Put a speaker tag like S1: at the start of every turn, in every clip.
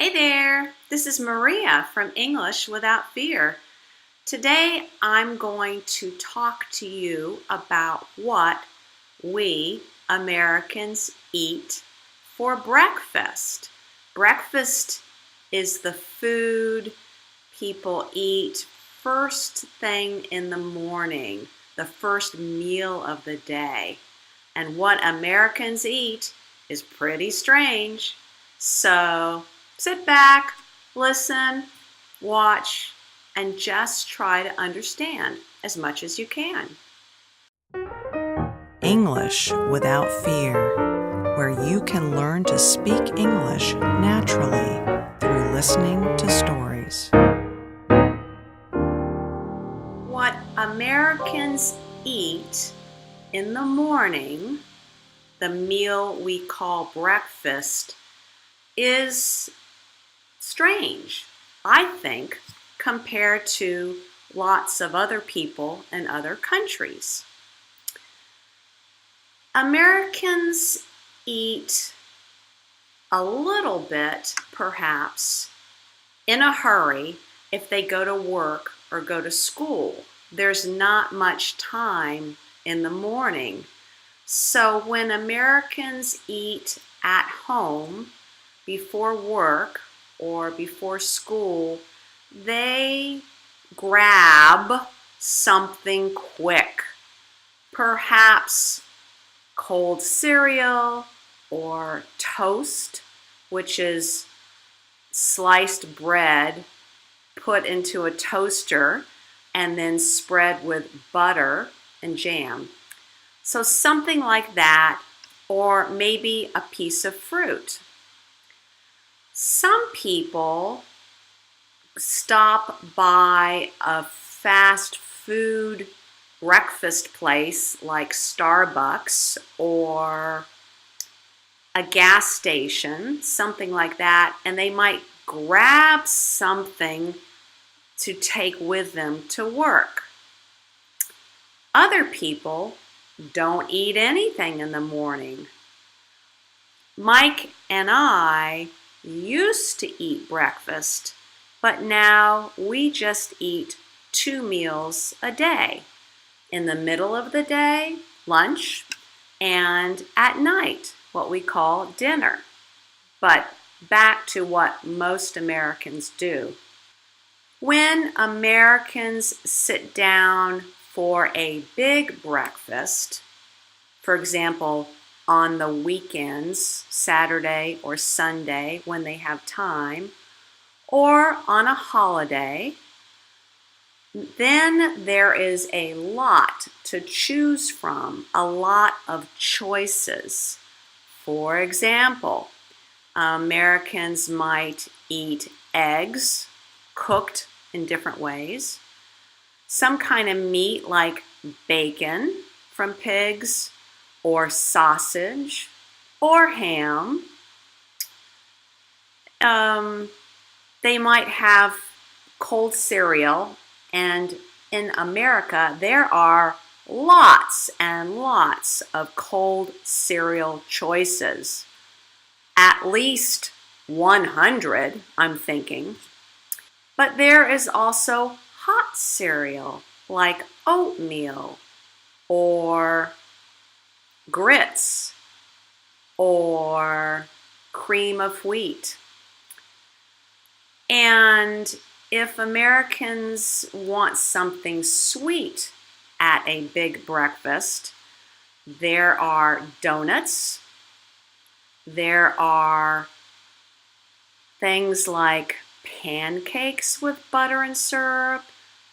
S1: Hey there, this is Maria from English Without Fear. Today I'm going to talk to you about what we Americans eat for breakfast. Breakfast is the food people eat first thing in the morning, the first meal of the day. And what Americans eat is pretty strange. So sit back, listen, watch, and just try to understand as much as you can.
S2: English Without Fear, where you can learn to speak English naturally through listening to stories.
S1: What Americans eat in the morning, the meal we call breakfast, is strange, I think, compared to lots of other people in other countries. Americans eat a little bit, perhaps, in a hurry if they go to work or go to school. There's not much time in the morning. So when Americans eat at home before work or before school, they grab something quick. Perhaps cold cereal or toast, which is sliced bread put into a toaster and then spread with butter and jam. So something like that, or maybe a piece of fruit. Some people stop by a fast food breakfast place like Starbucks or a gas station, something like that, and they might grab something to take with them to work. Other people don't eat anything in the morning. Mike and I used to eat breakfast, but now we just eat 2 meals a day. In the middle of the day, lunch, and at night, what we call dinner. But back to what most Americans do. When Americans sit down for a big breakfast, for example, on the weekends, Saturday or Sunday when they have time, or on a holiday, then there is a lot to choose from, a lot of choices. For example, Americans might eat eggs cooked in different ways, some kind of meat like bacon from pigs, or sausage, or ham. They might have cold cereal, and in America there are lots and lots of cold cereal choices. At least 100, I'm thinking. But there is also hot cereal like oatmeal or grits or cream of wheat. And if Americans want something sweet at a big breakfast, there are donuts, there are things like pancakes with butter and syrup,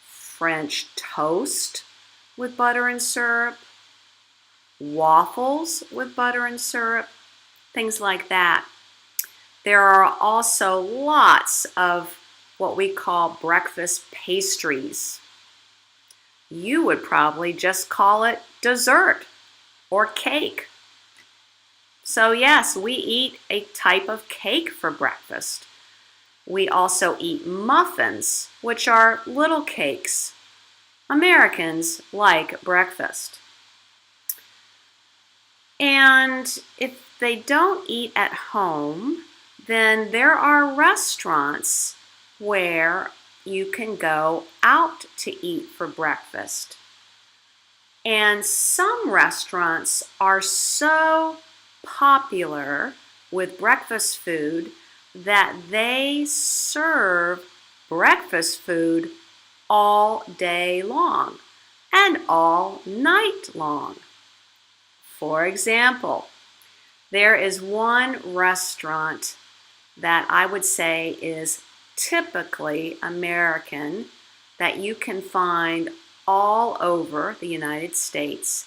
S1: French toast with butter and syrup, waffles with butter and syrup, things like that. There are also lots of what we call breakfast pastries. You would probably just call it dessert or cake. So yes, we eat a type of cake for breakfast. We also eat muffins, which are little cakes. Americans like breakfast. And if they don't eat at home, then there are restaurants where you can go out to eat for breakfast. And some restaurants are so popular with breakfast food that they serve breakfast food all day long and all night long. For example, there is one restaurant that I would say is typically American that you can find all over the United States,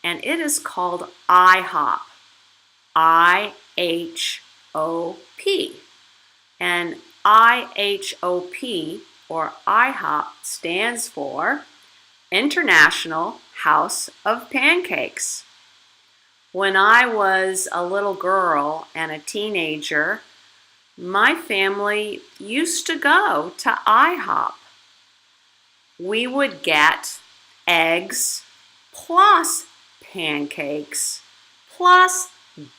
S1: and it is called IHOP. IHOP. And IHOP, or IHOP, stands for International House of Pancakes. When I was a little girl and a teenager, my family used to go to IHOP. We would get eggs plus pancakes plus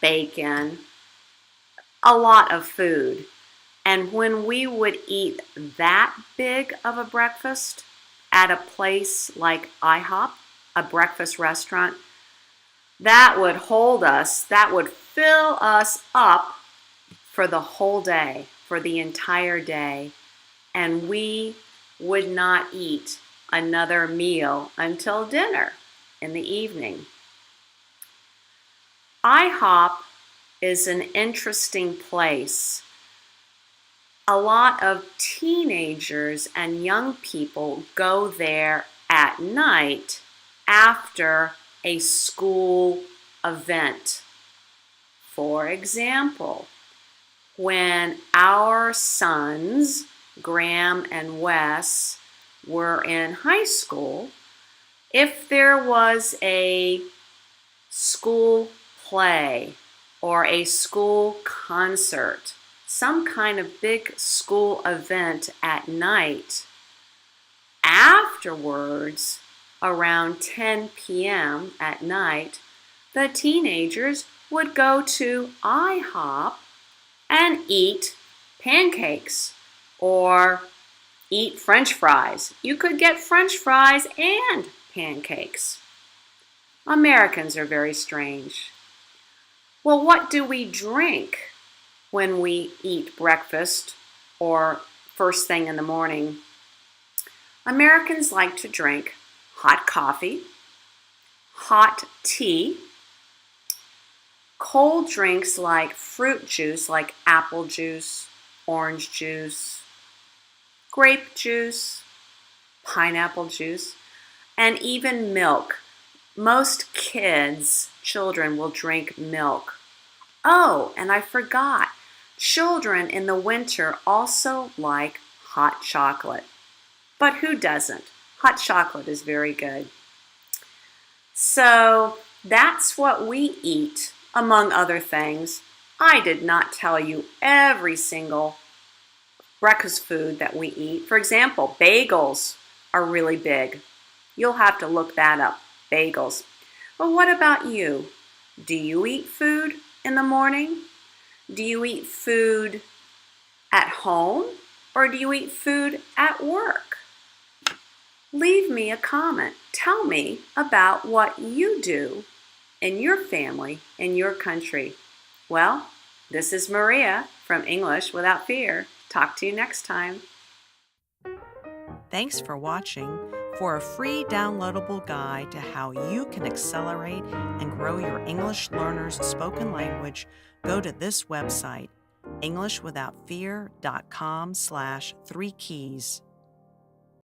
S1: bacon, a lot of food. And when we would eat that big of a breakfast at a place like IHOP, a breakfast restaurant, that would hold us, that would fill us up for the whole day, for the entire day. And we would not eat another meal until dinner in the evening. IHOP is an interesting place. A lot of teenagers and young people go there at night after a school event. For example, when our sons, Graham and Wes, were in high school, if there was a school play or a school concert, some kind of big school event at night, afterwards, around 10 p.m. at night, the teenagers would go to IHOP and eat pancakes or eat French fries. You could get French fries and pancakes. Americans are very strange. Well, what do we drink when we eat breakfast or first thing in the morning? Americans like to drink hot coffee, hot tea, cold drinks like fruit juice, like apple juice, orange juice, grape juice, pineapple juice, and even milk. Most children will drink milk. Oh, and I forgot, children in the winter also like hot chocolate. But who doesn't? Hot chocolate is very good. So that's what we eat, among other things. I did not tell you every single breakfast food that we eat. For example, bagels are really big. You'll have to look that up, bagels. But what about you? Do you eat food in the morning? Do you eat food at home? Or do you eat food at work? Leave me a comment. Tell me about what you do in your family, in your country. Well, this is Maria from English Without Fear. Talk to you next time.
S2: Thanks for watching. For a free downloadable guide to how you can accelerate and grow your English learners' spoken language, go to this website, EnglishWithoutFear.com/3keys.